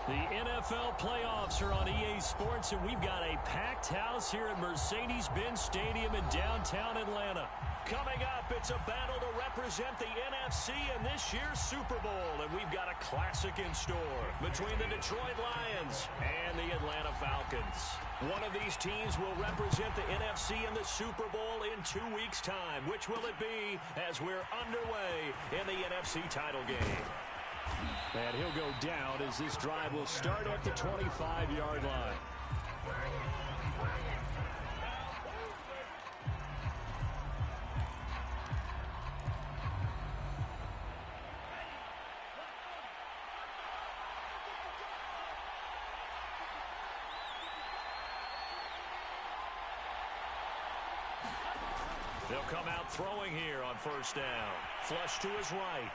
The NFL playoffs are on EA Sports, and we've got a packed house here at Mercedes-Benz Stadium in downtown Atlanta. Coming up, it's a battle to represent the NFC in this year's Super Bowl, and we've got a classic in store between the Detroit Lions and the Atlanta Falcons. One of these teams will represent the NFC in the Super Bowl in 2 weeks' time. Which will it be as we're underway in the NFC title game? And he'll go down as this drive will start at the 25-yard line. They'll come out throwing here on first down. Flush to his right.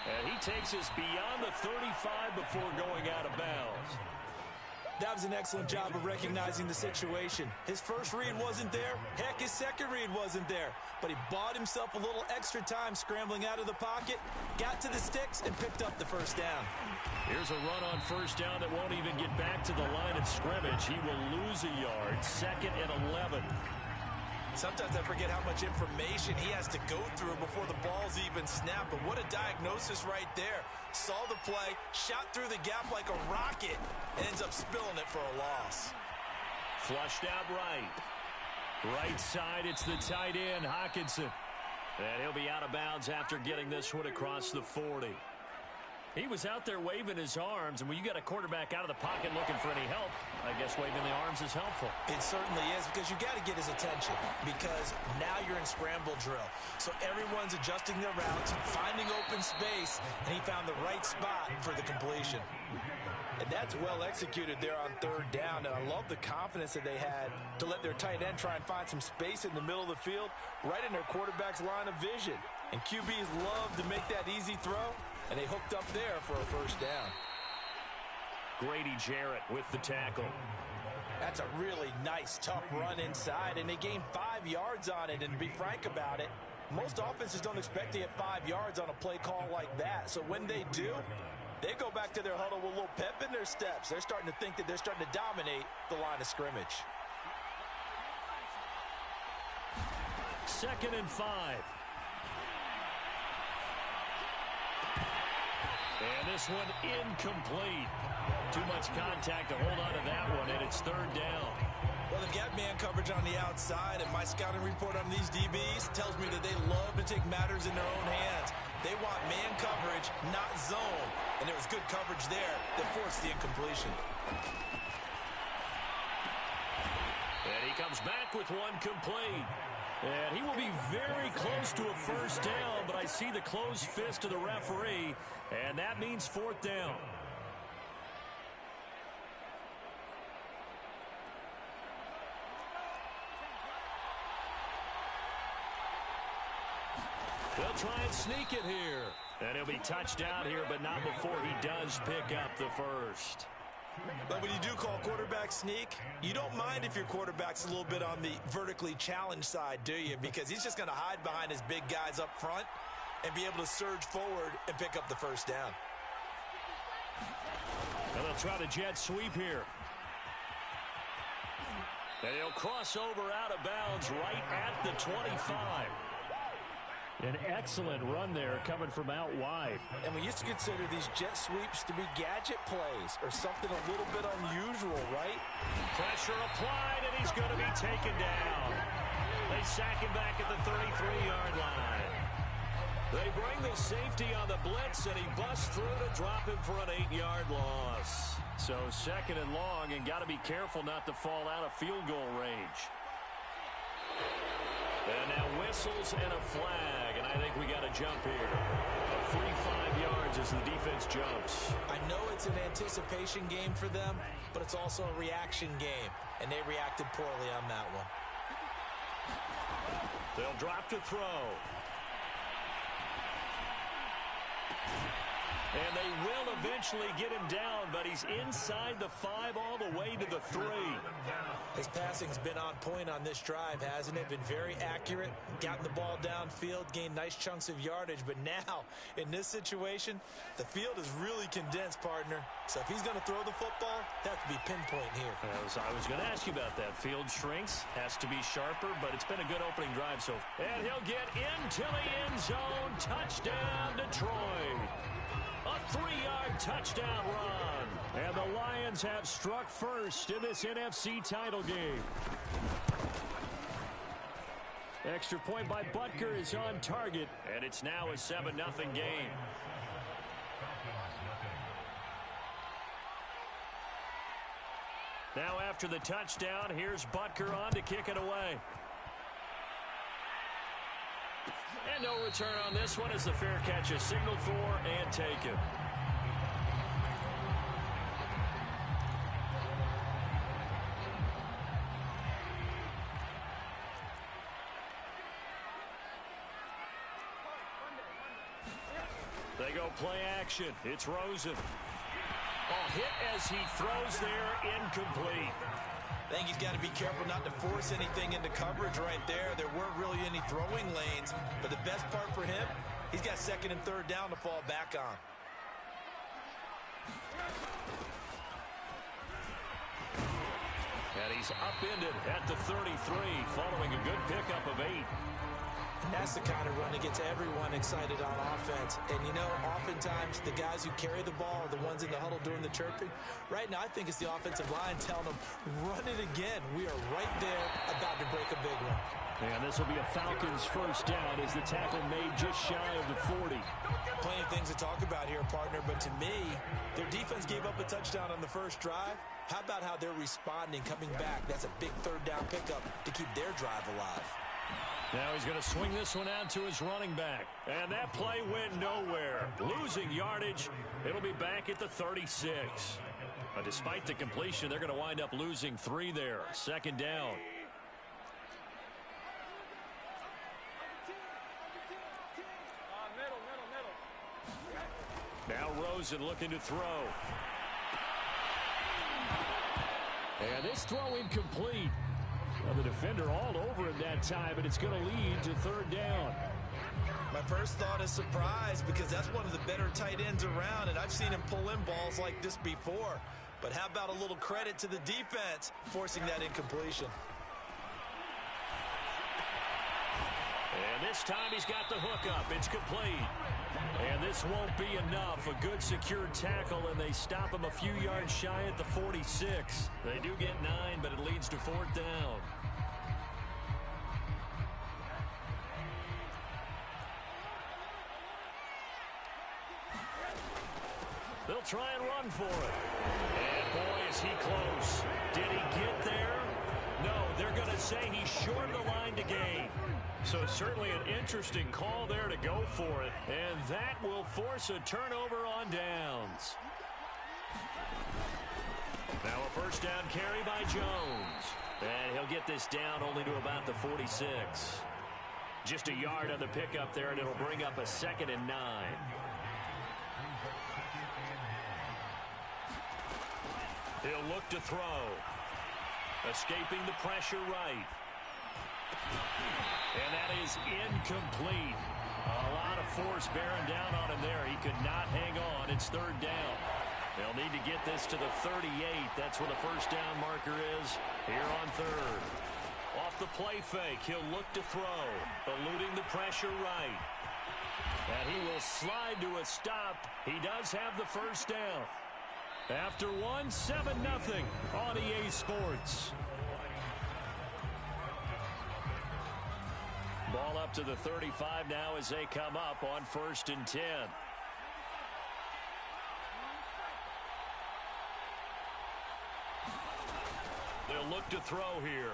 And he takes us beyond the 35 before going out of bounds. That was an excellent job of recognizing the situation. His first read wasn't there. Heck, his second read wasn't there. But he bought himself a little extra time scrambling out of the pocket, got to the sticks, and picked up the first down. Here's a run on first down that won't even get back to the line of scrimmage. He will lose a yard. 2nd and 11. Sometimes I forget how much information he has to go through before the ball's even snapped. But what a diagnosis right there. Saw the play, shot through the gap like a rocket, and ends up spilling it for a loss. Flushed out right. Right side, it's the tight end, Hockenson. And he'll be out of bounds after getting this one across the 40. He was out there waving his arms, and when you got a quarterback out of the pocket looking for any help, I guess waving the arms is helpful. It certainly is, because you got to get his attention, because now you're in scramble drill. So everyone's adjusting their routes, finding open space, and he found the right spot for the completion. And that's well executed there on third down, and I love the confidence that they had to let their tight end try and find some space in the middle of the field, right in their quarterback's line of vision. And QBs love to make that easy throw, and they hooked up there for a first down. Grady Jarrett with the tackle. That's a really nice, tough run inside, and they gained 5 yards on it. And to be frank about it, most offenses don't expect to get 5 yards on a play call like that. So when they do, they go back to their huddle with a little pep in their steps. They're starting to think that they're starting to dominate the line of scrimmage. 2nd and 5. And this one incomplete. Too much contact to hold on to that one, and it's 3rd down. Well, they've got man coverage on the outside, and my scouting report on these DBs tells me that they love to take matters in their own hands. They want man coverage, not zone. And it was good coverage there that forced the incompletion. And he comes back with one complete. And he will be very close to a first down, but I see the closed fist of the referee, and that means 4th down. They'll try and sneak it here. And he'll be touched out here, but not before he does pick up the first. But when you do call quarterback sneak, you don't mind if your quarterback's a little bit on the vertically challenged side, do you? Because he's just going to hide behind his big guys up front and be able to surge forward and pick up the first down. And they'll try the jet sweep here. And he'll cross over out of bounds right at the 25. An excellent run there coming from out wide. And we used to consider these jet sweeps to be gadget plays or something a little bit unusual, right? Pressure applied, and he's going to be taken down. They sack him back at the 33-yard line. They bring the safety on the blitz, and he busts through to drop him for an 8-yard loss. So 2nd and long, and got to be careful not to fall out of field goal range. And now whistles and a flag, and I think we got a jump here. A free 5 yards as the defense jumps. I know it's an anticipation game for them, but it's also a reaction game, and they reacted poorly on that one. They'll drop to throw. And they will eventually get him down, but he's inside the 5 all the way to the 3. His passing's been on point on this drive, hasn't it? Been very accurate, gotten the ball downfield, gained nice chunks of yardage. But now, in this situation, the field is really condensed, partner. So if he's going to throw the football, that has to be pinpoint here. I was going to ask you about that. Field shrinks, has to be sharper, but it's been a good opening drive so far. And he'll get into the end zone. Touchdown, Detroit. A 3-yard touchdown run. And the Lions have struck first in this NFC title game. Extra point by Butker is on target, and it's now a 7-0 game. Now after the touchdown, here's Butker on to kick it away. And no return on this one as the fair catch is signaled for and taken. They go play action. It's Rosen. Hit as he throws there, incomplete. I think he's got to be careful not to force anything into coverage right there. There weren't really any throwing lanes, but the best part for him, he's got 2nd and 3rd down to fall back on. And he's upended at the 33 following a good pickup of 8. And that's the kind of run that gets everyone excited on offense. And, you know, oftentimes the guys who carry the ball are the ones in the huddle doing the chirping. Right now, I think it's the offensive line telling them, run it again. We are right there about to break a big one. And this will be a Falcons first down as the tackle made just shy of the 40. Plenty of things to talk about here, partner. But to me, their defense gave up a touchdown on the first drive. How about how they're responding, coming back? That's a big 3rd down pickup to keep their drive alive. Now he's going to swing this one out to his running back. And that play went nowhere. Losing yardage. It'll be back at the 36. But despite the completion, they're going to wind up losing 3 there. 2nd down. Now Rosen looking to throw. And this throw incomplete. Well, the defender all over him that time, and it's going to lead to 3rd down. My first thought is surprise because that's one of the better tight ends around, and I've seen him pull in balls like this before. But how about a little credit to the defense forcing that incompletion? And this time he's got the hook up. It's complete. And this won't be enough. A good secured tackle, and they stop him a few yards shy at the 46. They do get 9, but it leads to 4th down. They'll try and run for it. And boy, is he close. Did he get there? No, they're going to say he's short of the line to gain. So certainly an interesting call there to go for it. And that will force a turnover on downs. Now a first down carry by Jones. And he'll get this down only to about the 46. Just a yard on the pickup there, and it'll bring up a 2nd and 9. He'll look to throw. Escaping the pressure right. And that is incomplete. A lot of force bearing down on him there. He could not hang on. It's 3rd down. They'll need to get this to the 38. That's where the first down marker is here on 3rd. Off the play fake, he'll look to throw. Eluding the pressure right. And he will slide to a stop. He does have the first down. After 7-0 on EA Sports. Ball up to the 35 now as they come up on 1st and 10. They'll look to throw here.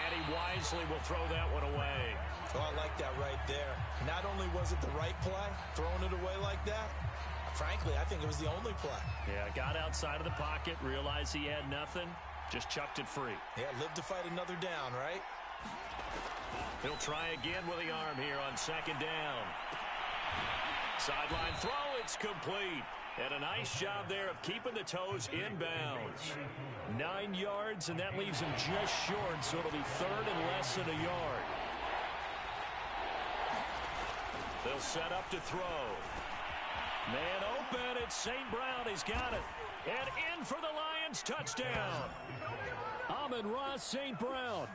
And he wisely will throw that one away. Oh, I like that right there. Not only was it the right play, throwing it away like that, frankly, I think it was the only play. Yeah, got outside of the pocket, realized he had nothing, just chucked it free. Yeah, live to fight another down, right? He'll try again with the arm here on 2nd down. Sideline throw, it's complete. And a nice job there of keeping the toes in bounds. 9 yards, and that leaves him just short, so it'll be third and less than a yard. They'll set up to throw. Man open, it's St. Brown. He's got it. And in for the Lions, touchdown. Amon-Ra St. Brown,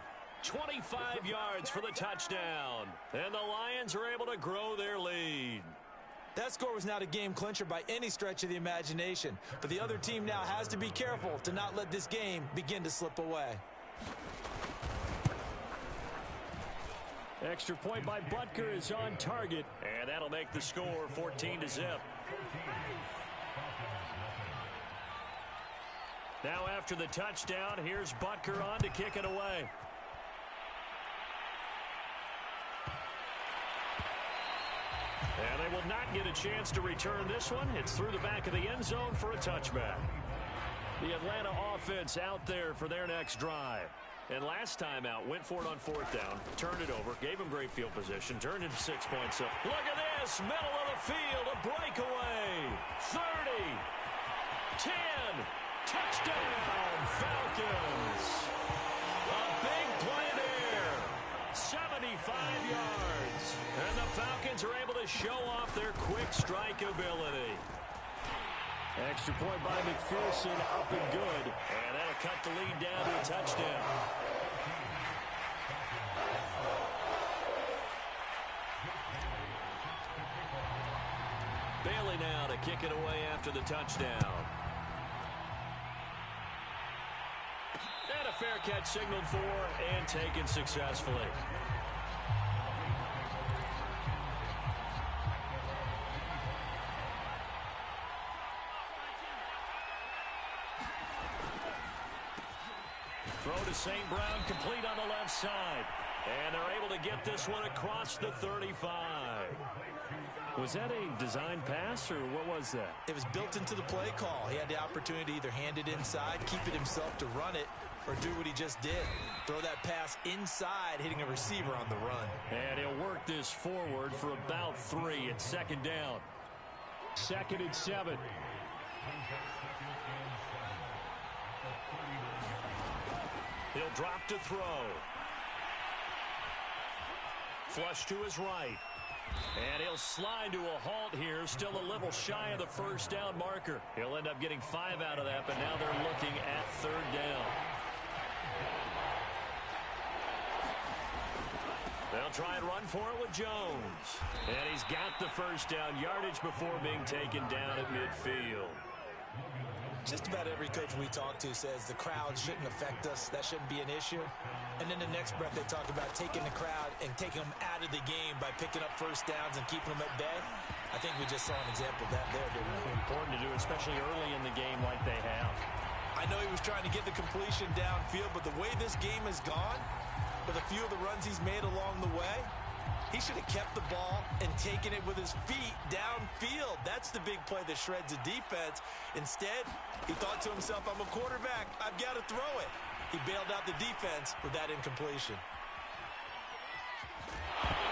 25 yards for the touchdown. And the Lions are able to grow their lead. That score was not a game clincher by any stretch of the imagination. But the other team now has to be careful to not let this game begin to slip away. Extra point by Butker is on target. And that'll make the score 14-0. Now after the touchdown, here's Butker on to kick it away. And they will not get a chance to return this one. It's through the back of the end zone for a touchback. The Atlanta offense out there for their next drive. And last time out, went for it on fourth down, turned it over, gave him great field position, turned into 6 points. So look at this, middle of the field, a breakaway. 30, 10, touchdown, Falcons. A big play there, 75 yards. And the Falcons are able to show off their quick strike ability. Extra point by McPherson, up and good. And that'll cut the lead down to a touchdown. Bailey now to kick it away after the touchdown. And a fair catch signaled for and taken successfully. Throw to St. Brown, complete on the left side. And they're able to get this one across the 35. Was that a design pass, or what was that? It was built into the play call. He had the opportunity to either hand it inside, keep it himself to run it, or do what he just did. Throw that pass inside, hitting a receiver on the run. And he'll work this forward for about 3. It's second down. 2nd and 7. He'll drop to throw. Flush to his right. And he'll slide to a halt here. Still a little shy of the first down marker. He'll end up getting 5 out of that, but now they're looking at third down. They'll try and run for it with Jones. And he's got the first down, yardage before being taken down at midfield. Just about every coach we talk to says the crowd shouldn't affect us. That shouldn't be an issue. And then the next breath they talk about taking the crowd and taking them out of the game by picking up first downs and keeping them at bay. I think we just saw an example of that there, didn't we? Important to do, especially early in the game like they have. I know he was trying to get the completion downfield, but the way this game has gone, with a few of the runs he's made along the way, he should have kept the ball and taken it with his feet downfield. That's the big play that shreds the defense. Instead, he thought to himself, I'm a quarterback. I've got to throw it. He bailed out the defense with that incompletion.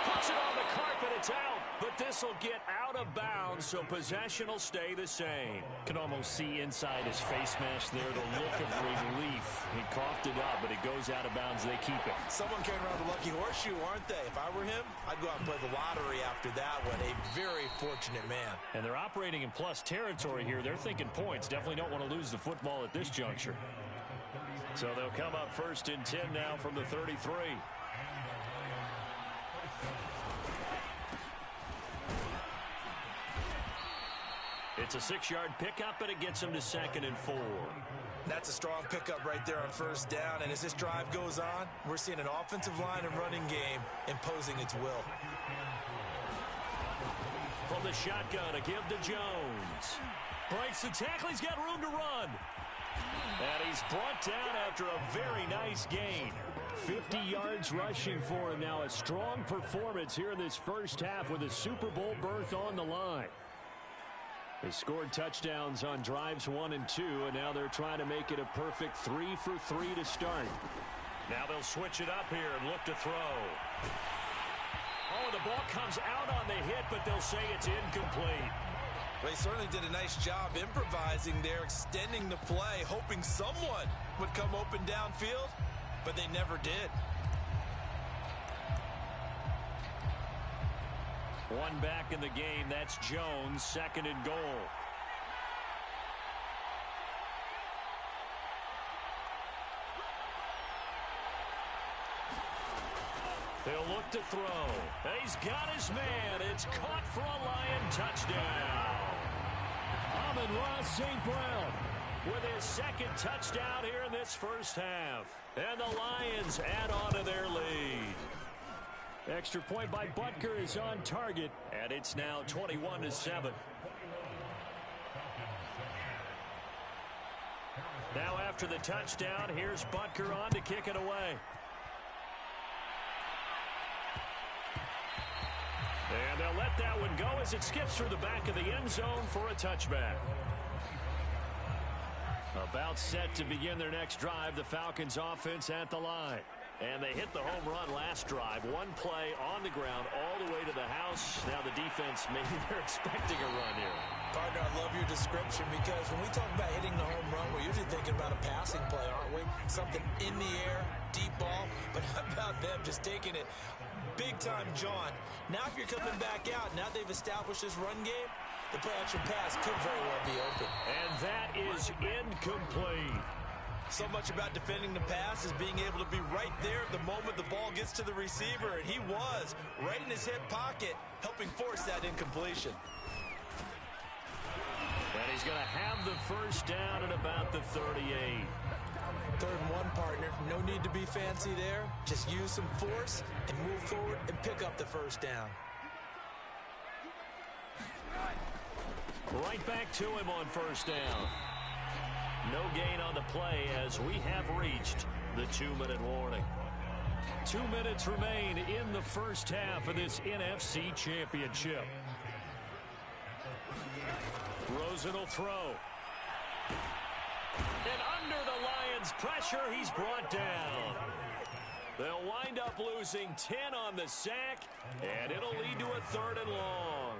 Puts it on the carpet. It's out. But this will get out of bounds, so possession will stay the same. Can almost see inside his face mask there the look of relief. He coughed it up, but it goes out of bounds. They keep it. Someone carrying around the lucky horseshoe, aren't they? If I were him, I'd go out and play the lottery after that one. A very fortunate man. And they're operating in plus territory here. They're thinking points. Definitely don't want to lose the football at this juncture. So they'll come up 1st and 10 now from the 33. It's a 6-yard pickup, but it gets him to 2nd and 4. That's a strong pickup right there on first down. And as this drive goes on, we're seeing an offensive line and running game imposing its will. From the shotgun, a give to Jones. Breaks the tackle. He's got room to run. And he's brought down after a very nice gain. 50 yards rushing for him now. A strong performance here in this first half with a Super Bowl berth on the line. They scored touchdowns on drives 1 and 2, and now they're trying to make it a perfect 3 for 3 to start. Now they'll switch it up here and look to throw. Oh, the ball comes out on the hit, but they'll say it's incomplete. Well, he certainly did a nice job improvising there, extending the play, hoping someone would come open downfield, but they never did. One back in the game. That's Jones, 2nd and goal. He'll look to throw. He's got his man. It's caught for a Lion touchdown. Amon-Ra St. Brown with his 2nd touchdown here in this first half. And the Lions add on to their lead. Extra point by Butker is on target, and it's now 21-7. Now after the touchdown, here's Butker on to kick it away. And they'll let that one go as it skips through the back of the end zone for a touchback. About set to begin their next drive, the Falcons offense at the line. And they hit the home run last drive. One play on the ground all the way to the house. Now the defense, maybe they're expecting a run here. Partner, I love your description because when we talk about hitting the home run, we're usually thinking about a passing play, aren't we? Something in the air, deep ball. But how about them just taking it big time, John? Now if you're coming back out, now they've established this run game, the play action pass could very well be open. And that is incomplete. So much about defending the pass is being able to be right there at the moment the ball gets to the receiver, and he was right in his hip pocket, helping force that incompletion. And he's going to have the first down at about the 38. 3rd and 1, partner. No need to be fancy there. Just use some force and move forward and pick up the first down. Right back to him on first down. No gain on the play as we have reached the 2-minute warning. 2 minutes remain in the first half of this NFC Championship. Rosen will throw. And under the Lions' pressure, he's brought down. They'll wind up losing 10 on the sack, and it'll lead to a 3rd and long.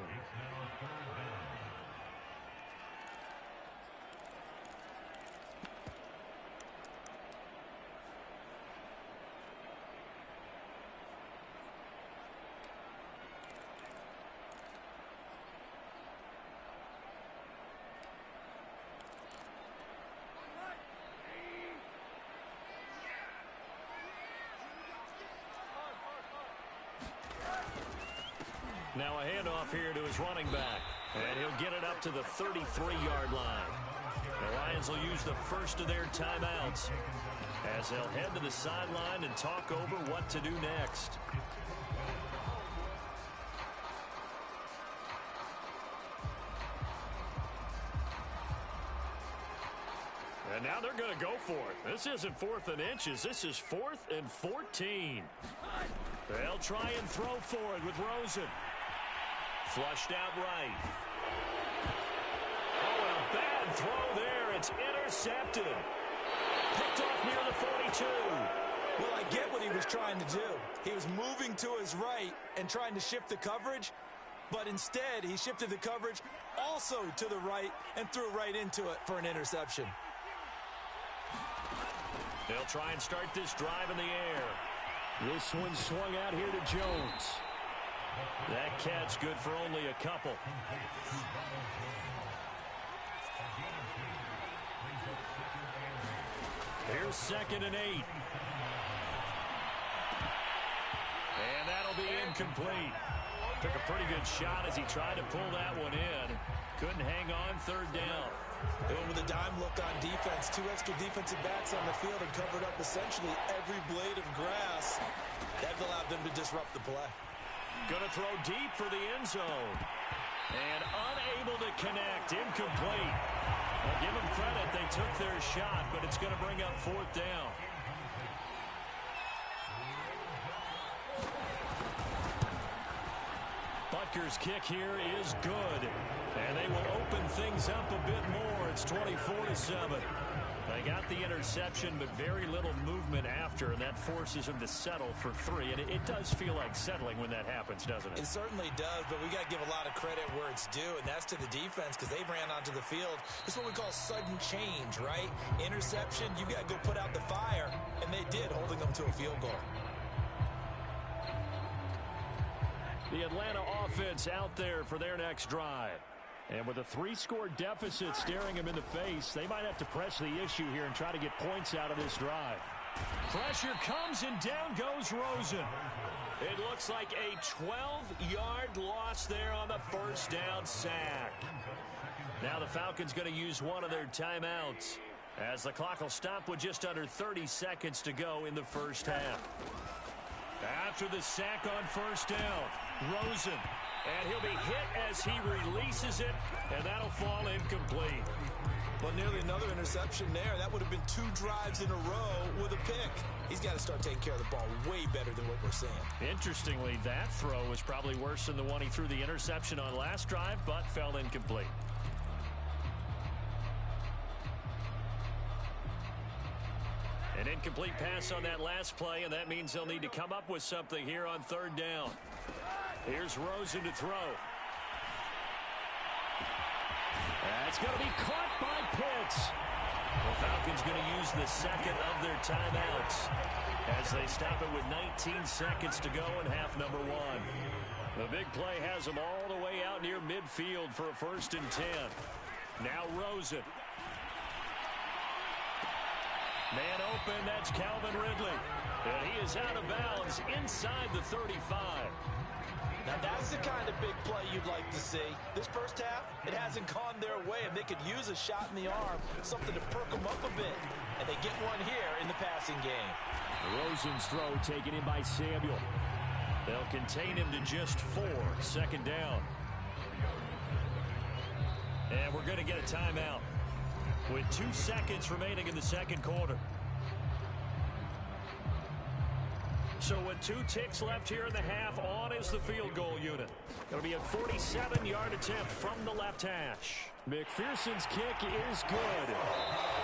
Now a handoff here to his running back. And he'll get it up to the 33-yard line. The Lions will use the first of their timeouts as they'll head to the sideline and talk over what to do next. And now they're going to go for it. This isn't 4th and inches. This is 4th and 14. They'll try and throw for it with Rosen. Flushed out right. Oh, and a bad throw there. It's intercepted. Picked off near the 42. Well, I get what he was trying to do. He was moving to his right and trying to shift the coverage, but instead he shifted the coverage also to the right and threw right into it for an interception. They'll try and start this drive in the air. This one swung out here to Jones. That catch good for only a couple. Here's 2nd and 8. And that'll be incomplete. Took a pretty good shot as he tried to pull that one in. Couldn't hang on 3rd down. And with a dime look on defense, 2 extra defensive backs on the field and covered up essentially every blade of grass. That allowed them to disrupt the play. Going to throw deep for the end zone. And unable to connect. Incomplete. Well, give them credit. They took their shot, but it's going to bring up 4th down. Butker's kick here is good. And they will open things up a bit more. It's 24-7. They got the interception, but very little movement after, and that forces him to settle for 3. And it does feel like settling when that happens, doesn't it? It certainly does, but we got to give a lot of credit where it's due, and that's to the defense because they ran onto the field. It's what we call sudden change, right? Interception, you got to go put out the fire, and they did, holding them to a field goal. The Atlanta offense out there for their next drive. And with a 3-score deficit staring him in the face, they might have to press the issue here and try to get points out of this drive. Pressure comes and down goes Rosen. It looks like a 12-yard loss there on the first down sack. Now the Falcons going to use one of their timeouts as the clock will stop with just under 30 seconds to go in the first half. After the sack on first down, Rosen. And he'll be hit as he releases it, and that'll fall incomplete. Well, nearly another interception there. That would have been 2 drives in a row with a pick. He's got to start taking care of the ball way better than what we're seeing. Interestingly, that throw was probably worse than the one he threw the interception on last drive, but fell incomplete. An incomplete pass on that last play, and that means they'll need to come up with something here on third down. Here's Rosen to throw. That's going to be caught by Pitts. The Falcons going to use the second of their timeouts as they stop it with 19 seconds to go in half number 1. The big play has them all the way out near midfield for a 1st and 10. Now Rosen. Man open, that's Calvin Ridley. And he is out of bounds inside the 35. Now that's the kind of big play you'd like to see. This first half, it hasn't gone their way, and they could use a shot in the arm, something to perk them up a bit. And they get one here in the passing game. Rosen's throw taken in by Samuel. They'll contain him to just 4, second down. And we're going to get a timeout with 2 seconds remaining in the second quarter. So with 2 ticks left here in the half, on is the field goal unit. It'll be a 47-yard attempt from the left hash. McPherson's kick is good.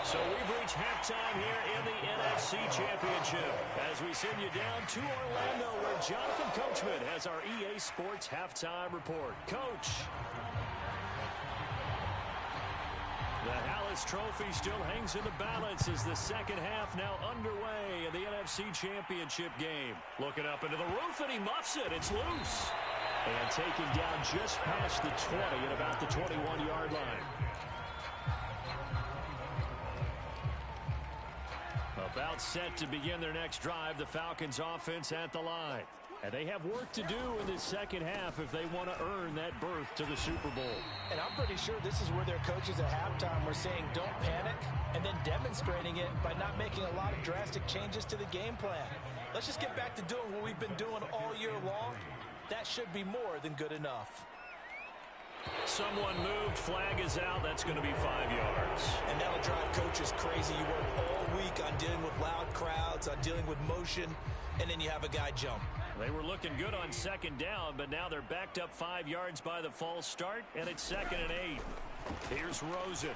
So we've reached halftime here in the NFC Championship as we send you down to Orlando where Jonathan Coachman has our EA Sports halftime report. Coach. The Hallis Trophy still hangs in the balance as the second half now underway in the NFC Championship game. Looking up into the roof, and he muffs it. It's loose. And taken down just past the 20 at about the 21-yard line. About set to begin their next drive, the Falcons offense at the line. And they have work to do in this second half if they want to earn that berth to the Super Bowl. And I'm pretty sure this is where their coaches at halftime were saying don't panic, and then demonstrating it by not making a lot of drastic changes to the game plan. Let's just get back to doing what we've been doing all year long. That should be more than good enough. Someone moved, flag is out, that's going to be 5 yards. And that'll drive coaches crazy. You work all week on dealing with loud crowds, on dealing with motion, and then you have a guy jump. They were looking good on second down, but now they're backed up 5 yards by the false start, and it's 2nd and 8. Here's Rosen.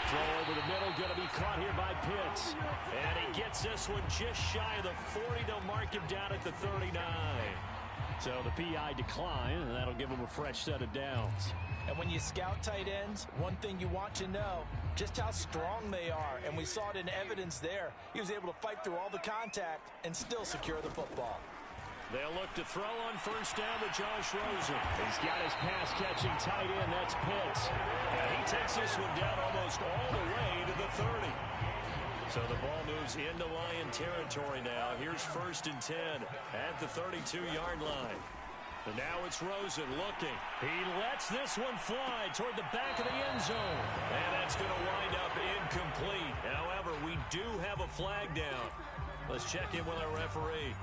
Throw over the middle, going to be caught here by Pitts. And he gets this one just shy of the 40. They'll mark him down at the 39. So the PI decline, and that'll give him a fresh set of downs. And when you scout tight ends, one thing you want to know, just how strong they are. And we saw it in evidence there. He was able to fight through all the contact and still secure the football. They'll look to throw on first down to Josh Rosen. He's got his pass-catching tight end. That's Pitts. And he takes this one down almost all the way to the 30. So the ball moves into Lion territory now. Here's 1st and 10 at the 32-yard line. And now it's Rosen looking. He lets this one fly toward the back of the end zone. And that's going to wind up incomplete. However, we do have a flag down. Let's check in with our referee.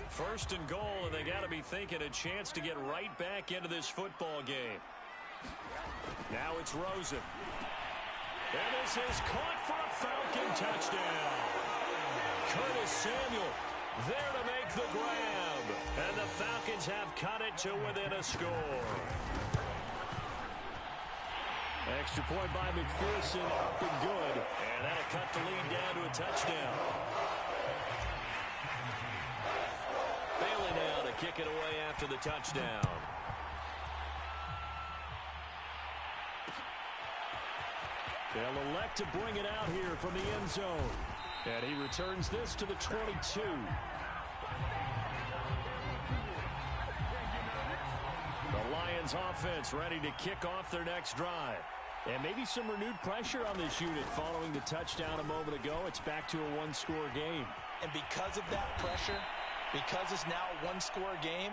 First and goal, and they got to be thinking a chance to get right back into this football game. Now it's Rosen. And this is caught for a Falcon touchdown. Curtis Samuel there to make the grab. And the Falcons have cut it to within a score. Extra point by McPherson, up and good. And that'll cut the lead down to a touchdown. Bailey now to kick it away after the touchdown. They'll elect to bring it out here from the end zone. And he returns this to the 22. The Lions offense ready to kick off their next drive. And maybe some renewed pressure on this unit following the touchdown a moment ago. It's back to a one-score game. And because of that pressure, because it's now a one-score game,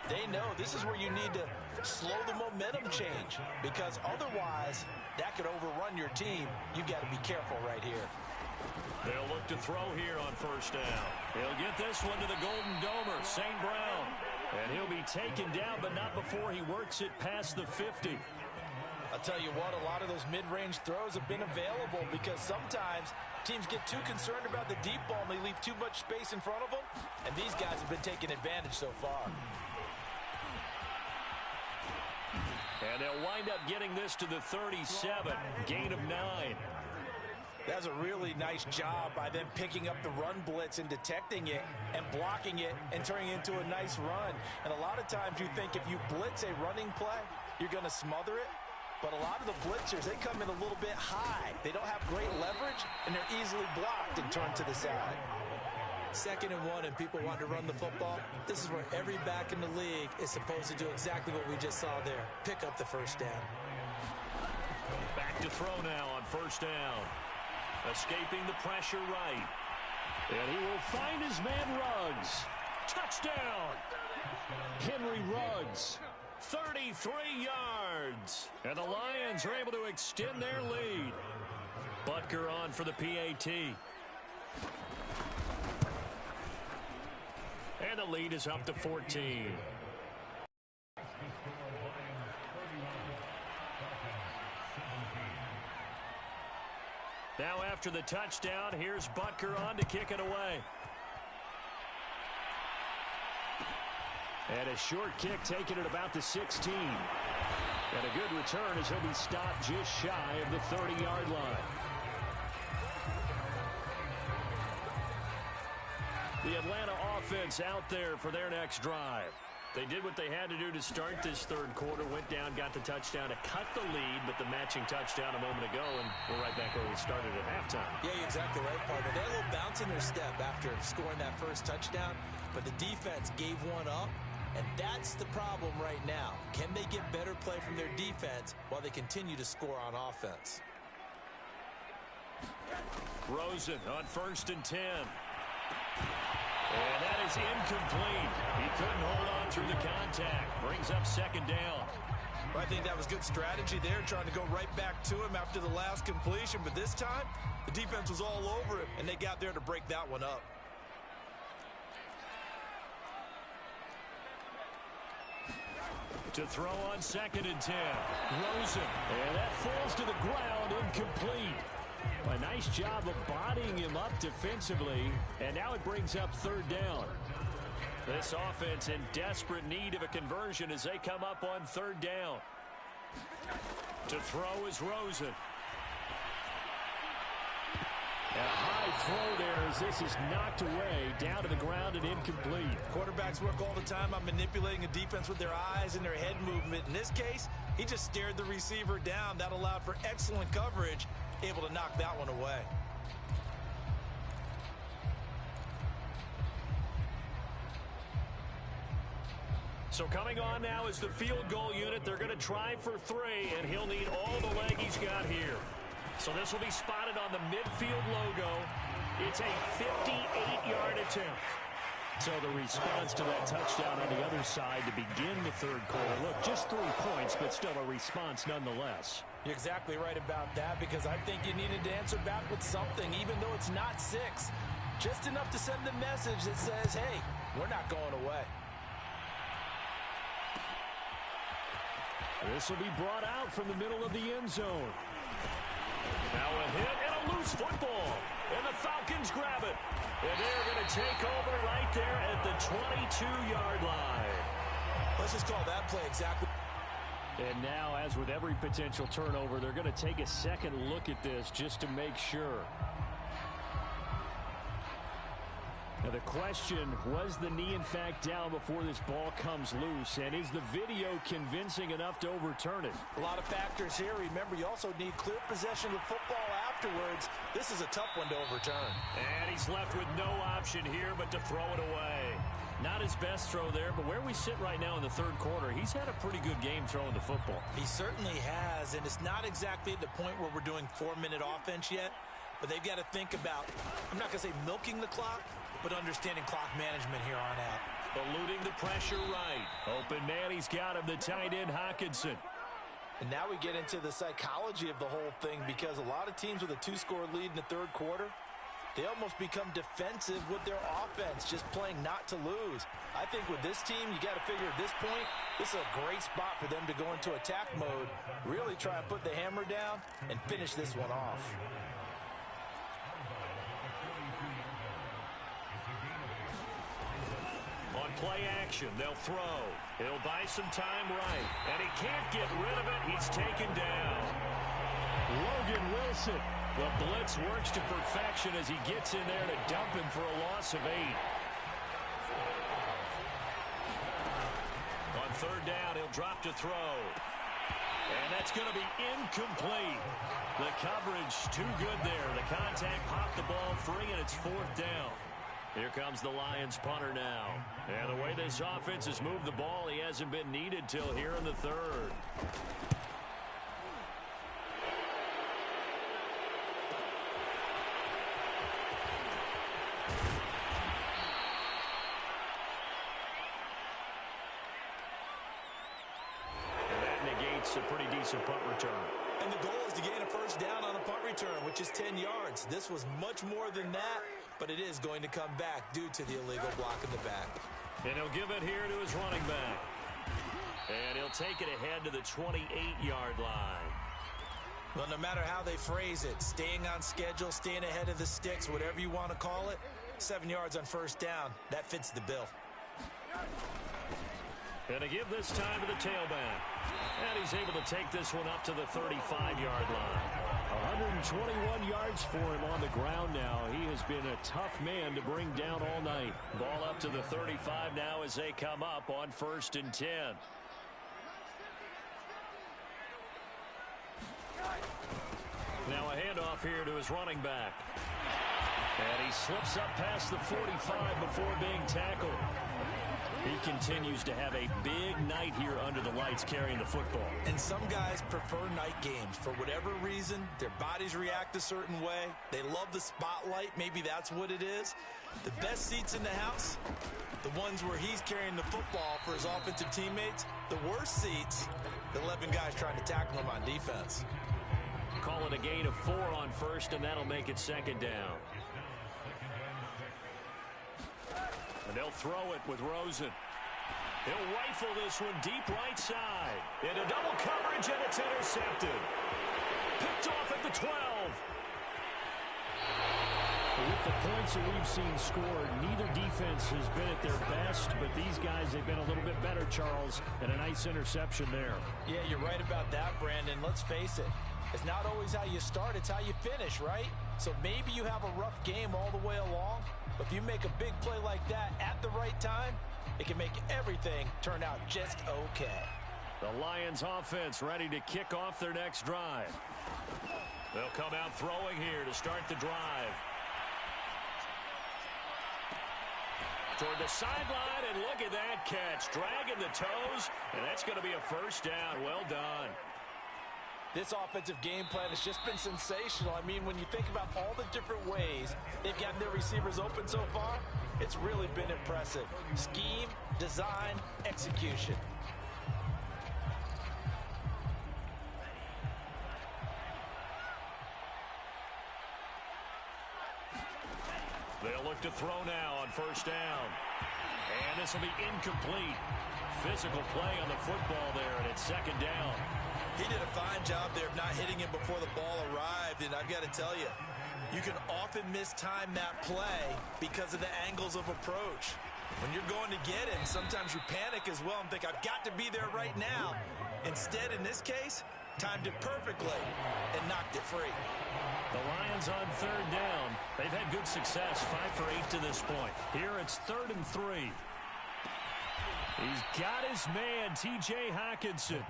they know this is where you need to slow the momentum change, because otherwise that could overrun your team. You've got to be careful right here. They'll look to throw here on first down. He'll get this one to the Golden Domer, St. Brown. And he'll be taken down, but not before he works it past the 50. I'll tell you what, a lot of those mid-range throws have been available because sometimes teams get too concerned about the deep ball and they leave too much space in front of them. And these guys have been taking advantage so far. And they'll wind up getting this to the 37, gain of 9. That's a really nice job by them picking up the run blitz and detecting it and blocking it and turning it into a nice run. And a lot of times you think if you blitz a running play, you're going to smother it. But a lot of the blitzers, they come in a little bit high. They don't have great leverage, and they're easily blocked and turned to the side. 2nd and 1 and people want to run the football. This is where every back in the league is supposed to do exactly what we just saw there. Pick up the first down. Back to throw now on first down. Escaping the pressure right. And he will find his man Ruggs. Touchdown! Henry Ruggs. 33 yards. And the Lions are able to extend their lead. Butker on for the PAT. And the lead is up to 14. Now after the touchdown, here's Butker on to kick it away. And a short kick taken at about the 16. And a good return as he'll be stopped just shy of the 30-yard line. The Atlanta offense out there for their next drive. They did what they had to do to start this third quarter, went down, got the touchdown to cut the lead, but the matching touchdown a moment ago, and we're right back where we started at halftime. Yeah, you're exactly right, partner. They had a little bounce in their step after scoring that first touchdown, but the defense gave one up, and that's the problem right now. Can they get better play from their defense while they continue to score on offense? Rosen on 1st and 10. And that is incomplete. He couldn't hold on through the contact. Brings up 2nd down. I think that was good strategy there, trying to go right back to him after the last completion. But this time, the defense was all over him, and they got there to break that one up. To throw on 2nd and 10. Rosen. And that falls to the ground, incomplete. A nice job of bodying him up defensively, and now it brings up 3rd down. This offense in desperate need of a conversion as they come up on 3rd down. To throw is Rosen. A high throw there as this is knocked away, down to the ground and incomplete. Quarterbacks work all the time on manipulating a defense with their eyes and their head movement. In this case, he just stared the receiver down. That allowed for excellent coverage, able to knock that one away. So coming on now is the field goal unit. They're going to try for 3, and he'll need all the leg he's got here. So this will be spotted on the midfield logo. It's a 58-yard attempt. So the response to that touchdown on the other side to begin the third quarter. Look, just 3 points, but still a response nonetheless. You're exactly right about that, because I think you needed to answer back with something, even though it's not 6. Just enough to send the message that says, hey, we're not going away. This will be brought out from the middle of the end zone. Now a hit and a loose football. And the Falcons grab it. And they're going to take over right there at the 22-yard line. Let's just call that play exactly. And now, as with every potential turnover, they're going to take a second look at this just to make sure. Now the question, was the knee in fact down before this ball comes loose? And is the video convincing enough to overturn it? A lot of factors here. Remember, you also need clear possession of the football afterwards. This is a tough one to overturn. And he's left with no option here but to throw it away. Not his best throw there, but where we sit right now in the third quarter, he's had a pretty good game throwing the football. He certainly has, and it's not exactly at the point where we're doing 4-minute offense yet, but they've got to think about, I'm not going to say milking the clock, but understanding clock management here on out. Eluding the pressure right. Open man, he's got him, the tight end, Hockenson. And now we get into the psychology of the whole thing, because a lot of teams with a 2-score lead in the third quarter, they almost become defensive with their offense, just playing not to lose. I think with this team, you got to figure at this point, this is a great spot for them to go into attack mode, really try and put the hammer down and finish this one off. On play action, they'll throw. He'll buy some time right, and he can't get rid of it. He's taken down. Logan Wilson. The blitz works to perfection as he gets in there to dump him for a loss of 8. On third down, he'll drop to throw. And that's going to be incomplete. The coverage too good there. The contact popped the ball free, and it's fourth down. Here comes the Lions punter now. And the way this offense has moved the ball, he hasn't been needed till here in the third. A pretty decent punt return. And the goal is to gain a first down on a punt return, which is 10 yards. This was much more than that, but it is going to come back due to the illegal block in the back. And he'll give it here to his running back. And he'll take it ahead to the 28-yard line. Well, no matter how they phrase it, staying on schedule, staying ahead of the sticks, whatever you want to call it, 7 yards on first down, that fits the bill. And to give this time to the tailback. And he's able to take this one up to the 35-yard line. 121 yards for him on the ground now. He has been a tough man to bring down all night. Ball up to the 35 now as they come up on 1st and 10. Now a handoff here to his running back. And he slips up past the 45 before being tackled. He continues to have a big night here under the lights carrying the football. And some guys prefer night games. For whatever reason, their bodies react a certain way. They love the spotlight. Maybe that's what it is. The best seats in the house, the ones where he's carrying the football for his offensive teammates. The worst seats, the 11 guys trying to tackle him on defense. Call it a gain of 4 on first, and that'll make it second down. And they'll throw it with Rosen. He'll rifle this one deep right side. Into double coverage, and it's intercepted. Picked off at the 12. With the points that we've seen scored, neither defense has been at their best, but these guys, they've been a little bit better, Charles, and a nice interception there. Yeah, you're right about that, Brandon. Let's face it. It's not always how you start, it's how you finish, right? So maybe you have a rough game all the way along, but if you make a big play like that at the right time, it can make everything turn out just okay. The Lions offense ready to kick off their next drive. They'll come out throwing here to start the drive. Toward the sideline, and look at that catch. Dragging the toes, and that's going to be a first down. Well done. This offensive game plan has just been sensational. I mean, when you think about all the different ways they've gotten their receivers open so far, it's really been impressive. Scheme, design, execution. They'll look to throw now on first down. And this will be incomplete. Physical play on the football there, and it's second down. He did a fine job there of not hitting him before the ball arrived, and I've got to tell you, you can often mistime that play because of the angles of approach. When you're going to get it, sometimes you panic as well and think, I've got to be there right now. Instead, in this case, timed it perfectly and knocked it free. The Lions on third down. They've had good success, 5 for 8 to this point. Here it's 3rd and 3. He's got his man, T.J. Hockenson.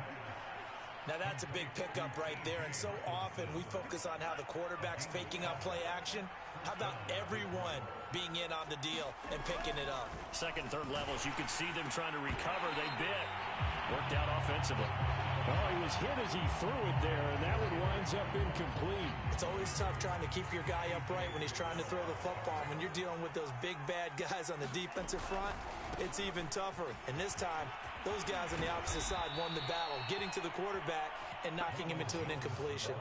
Now that's a big pickup right there, and so often we focus on how the quarterback's faking out play action. How about everyone being in on the deal and picking it up? Second and third levels, you could see them trying to recover. They bit. Worked out offensively. Well, he was hit as he threw it there, and that one winds up incomplete. It's always tough trying to keep your guy upright when he's trying to throw the football. When you're dealing with those big, bad guys on the defensive front, it's even tougher. And this time, those guys on the opposite side won the battle, getting to the quarterback and knocking him into an incompletion.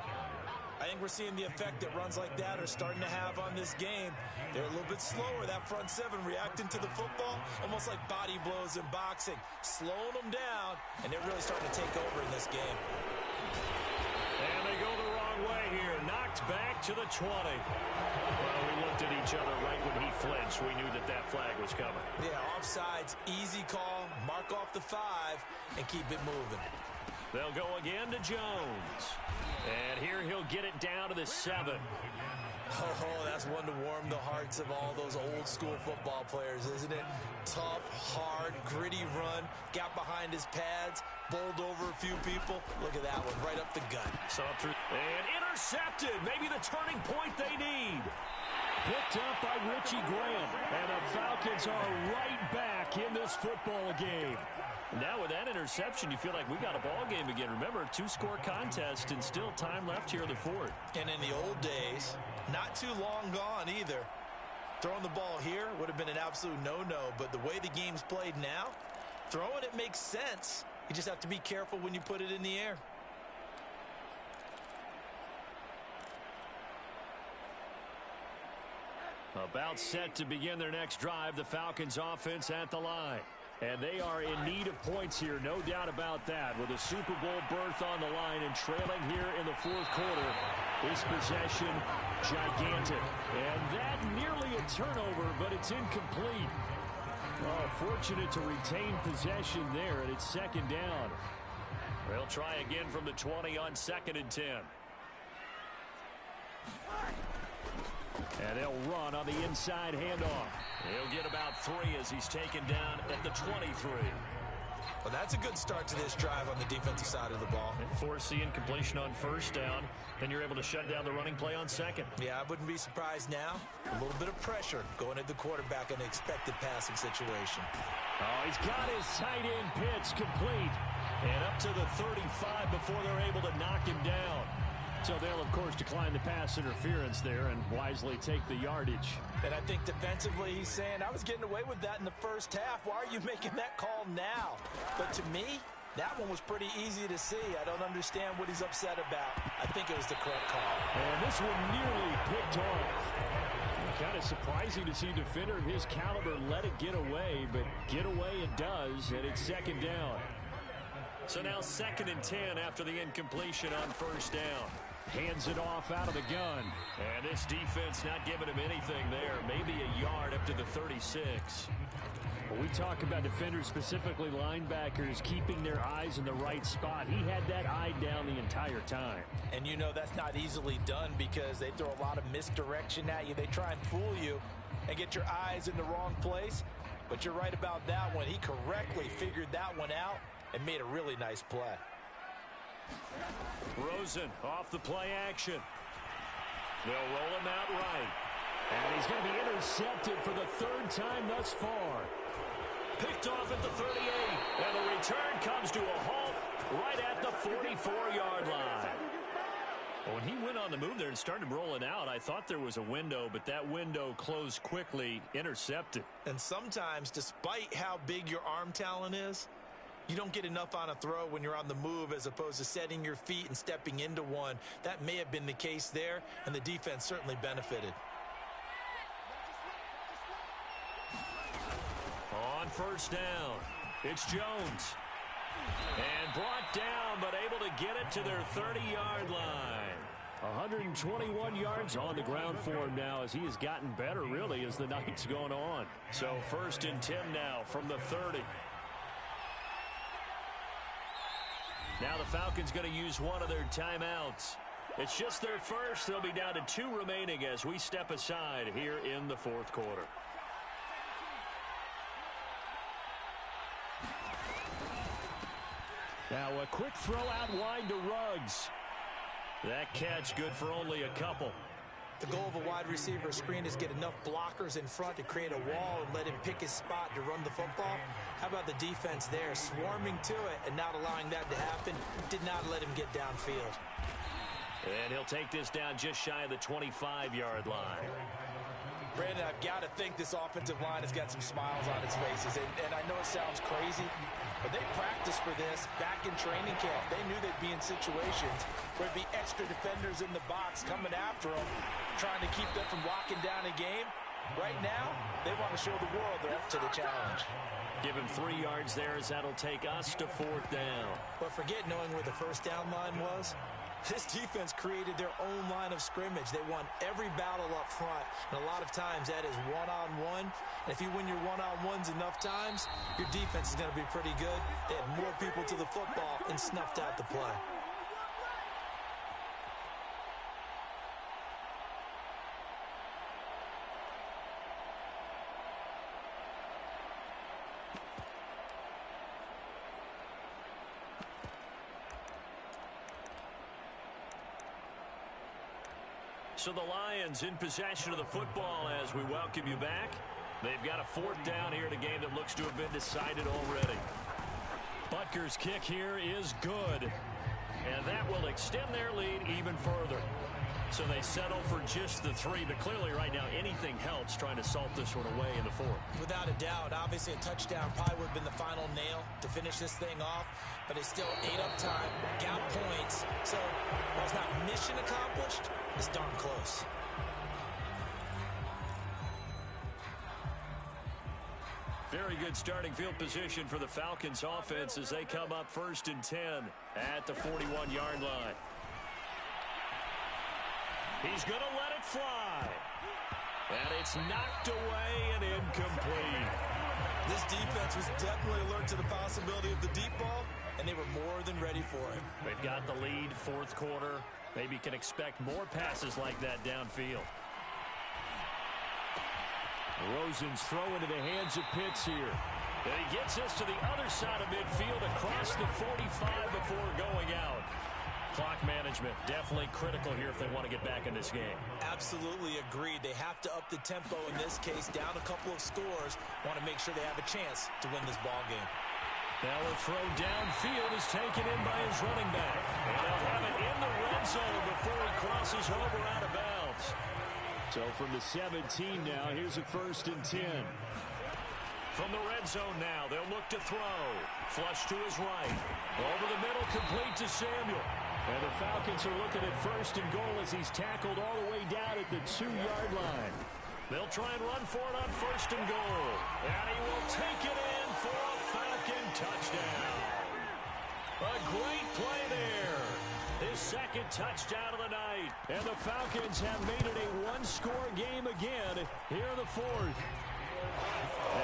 I think we're seeing the effect that runs like that are starting to have on this game. They're a little bit slower, that front seven, reacting to the football, almost like body blows in boxing, slowing them down, and they're really starting to take over in this game. And they go the wrong way here, knocked back to the 20. Well, we looked at each other right when he flinched. We knew that that flag was coming. Yeah, offsides, easy call, mark off the 5, and keep it moving. They'll go again to Jones. And here he'll get it down to the 7. Oh, that's one to warm the hearts of all those old-school football players, isn't it? Tough, hard, gritty run, got behind his pads, bowled over a few people. Look at that one, right up the gut. So through and intercepted. Maybe the turning point they need. Picked up by Richie Graham. And the Falcons are right back in this football game. Now with that interception, you feel like we got a ball game again. Remember, 2-score contest and still time left here in the 4th. And in the old days, not too long gone either. Throwing the ball here would have been an absolute no-no, but the way the game's played now, throwing it makes sense. You just have to be careful when you put it in the air. About set to begin their next drive, the Falcons offense at the line. And they are in need of points here, no doubt about that. With a Super Bowl berth on the line and trailing here in the 4th quarter, this possession gigantic. And that nearly a turnover, but it's incomplete. Oh, fortunate to retain possession there, and it's second down. They'll try again from the 20 on 2nd and 10. And they'll run on the inside handoff. He'll get about 3 as he's taken down at the 23. Well, that's a good start to this drive on the defensive side of the ball. And force the incompletion on first down. Then you're able to shut down the running play on 2nd. Yeah, I wouldn't be surprised now. A little bit of pressure going at the quarterback in an expected passing situation. Oh, he's got his tight end pitch complete. And up to the 35 before they're able to knock him down. So they'll, of course, decline the pass interference there and wisely take the yardage. And I think defensively he's saying, I was getting away with that in the first half. Why are you making that call now? But to me, that one was pretty easy to see. I don't understand what he's upset about. I think it was the correct call. And this one nearly picked off. Kind of surprising to see a defender of his caliber let it get away, but get away it does, and it's second down. So now 2nd and 10 after the incompletion on first down. Hands it off out of the gun. And this defense not giving him anything there. Maybe a yard up to the 36. When we talk about defenders, specifically linebackers, keeping their eyes in the right spot, he had that eye down the entire time. And you know that's not easily done because they throw a lot of misdirection at you. They try and fool you and get your eyes in the wrong place. But you're right about that one. He correctly figured that one out and made a really nice play. Rosen off the play action. They'll roll him out right. And he's going to be intercepted for the 3rd time thus far. Picked off at the 38. And the return comes to a halt right at the 44-yard line. When he went on the move there and started rolling out, I thought there was a window, but that window closed quickly, intercepted. And sometimes, despite how big your arm talent is, you don't get enough on a throw when you're on the move as opposed to setting your feet and stepping into one. That may have been the case there, and the defense certainly benefited. on first down. It's Jones. And brought down, but able to get it to their 30-yard line. 121 yards on the ground for him now as he has gotten better, really, as the night's gone on. So 1st and 10 now from the 30. Now the Falcons going to use one of their timeouts. It's just their first. They'll be down to 2 remaining as we step aside here in the 4th quarter. Now a quick throw out wide to Ruggs. That catch good for only a couple. The goal of a wide receiver screen is get enough blockers in front to create a wall and let him pick his spot to run the football. How about the defense there, swarming to it and not allowing that to happen? Did not let him get downfield. And he'll take this down just shy of the 25-yard line. Brandon, I've got to think this offensive line has got some smiles on its faces. And I know it sounds crazy, but they practiced for this back in training camp. They knew they'd be in situations where there'd be extra defenders in the box coming after them, trying to keep them from locking down a game. Right now, they want to show the world they're up to the challenge. Give him 3 yards there as that'll take us to 4th down. But forget knowing where the first down line was. This defense created their own line of scrimmage. They won every battle up front, and a lot of times that is one-on-one. And if you win your one-on-ones enough times, your defense is going to be pretty good. They had more people to the football and snuffed out the play. So the Lions in possession of the football as we welcome you back. They've got a 4th down here in a game that looks to have been decided already. Butker's kick here is good. And that will extend their lead even further. So they settle for just the 3, but clearly right now anything helps trying to salt this one away in the 4th. Without a doubt, obviously a touchdown probably would have been the final nail to finish this thing off, but it's still 8 up time, got points. So while it's not mission accomplished, it's darn close. Very good starting field position for the Falcons offense as they come up 1st and 10 at the 41-yard line. He's going to let it fly. And it's knocked away and incomplete. This defense was definitely alert to the possibility of the deep ball, and they were more than ready for it. They've got the lead, 4th quarter. Maybe can expect more passes like that downfield. Rosen's throw into the hands of Pitts here. And he gets this to the other side of midfield across the 45 before going out. Clock management definitely critical here if they want to get back in this game. Absolutely agreed. They have to up the tempo in this case, down a couple of scores. Want to make sure they have a chance to win this ball game. Now a throw downfield is taken in by his running back. And they'll have it in the red zone before he crosses over out of bounds. So from the 17 now, here's a 1st and 10. From the red zone now, they'll look to throw. Flush to his right. Over the middle, complete to Samuel. And the Falcons are looking at 1st and goal as he's tackled all the way down at the 2-yard line. They'll try and run for it on 1st and goal. And he will take it in for a Falcon touchdown. A great play there. His 2nd touchdown of the night. And the Falcons have made it a 1-score game again here in the 4th.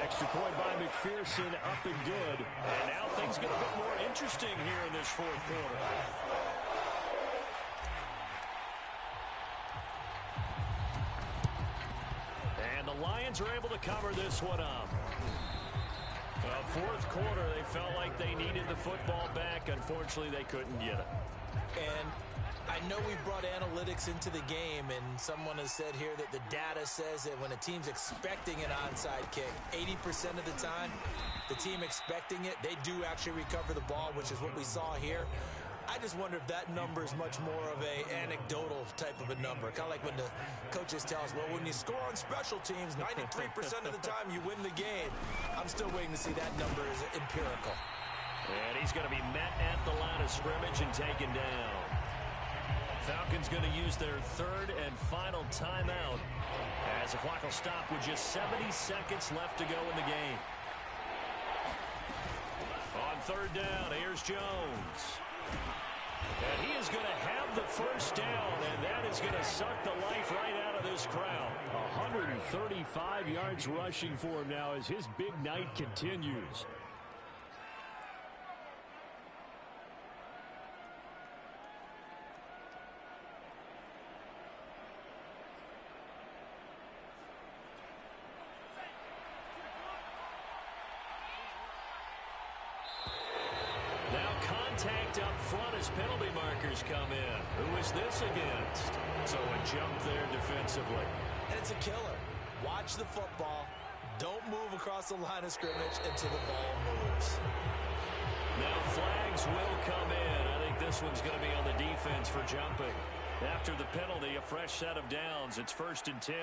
Extra point by McPherson, up and good. And now things get a bit more interesting here in this 4th quarter. And the Lions are able to cover this one up. 4th quarter, they felt like they needed the football back. Unfortunately, they couldn't get it. And I know we brought analytics into the game, and someone has said here that the data says that when a team's expecting an onside kick, 80% of the time, the team expecting it, they do actually recover the ball, which is what we saw here. I just wonder if that number is much more of a anecdotal type of a number. Kind of like when the coaches tell us, well, when you score on special teams, 93% of the time you win the game. I'm still waiting to see that number is empirical. And he's going to be met at the line of scrimmage and taken down. Falcons going to use their 3rd and final timeout as the clock will stop with just 70 seconds left to go in the game. third down. Here's Jones. And he is going to have the first down, and that is going to suck the life right out of this crowd. 135 yards rushing for him now as his big night continues. Contact up front as penalty markers come in. Who is this against? So a jump there defensively. And it's a killer. Watch the football. Don't move across the line of scrimmage until the ball moves. Now flags will come in. I think this one's going to be on the defense for jumping. After the penalty, a fresh set of downs. It's 1st and 10.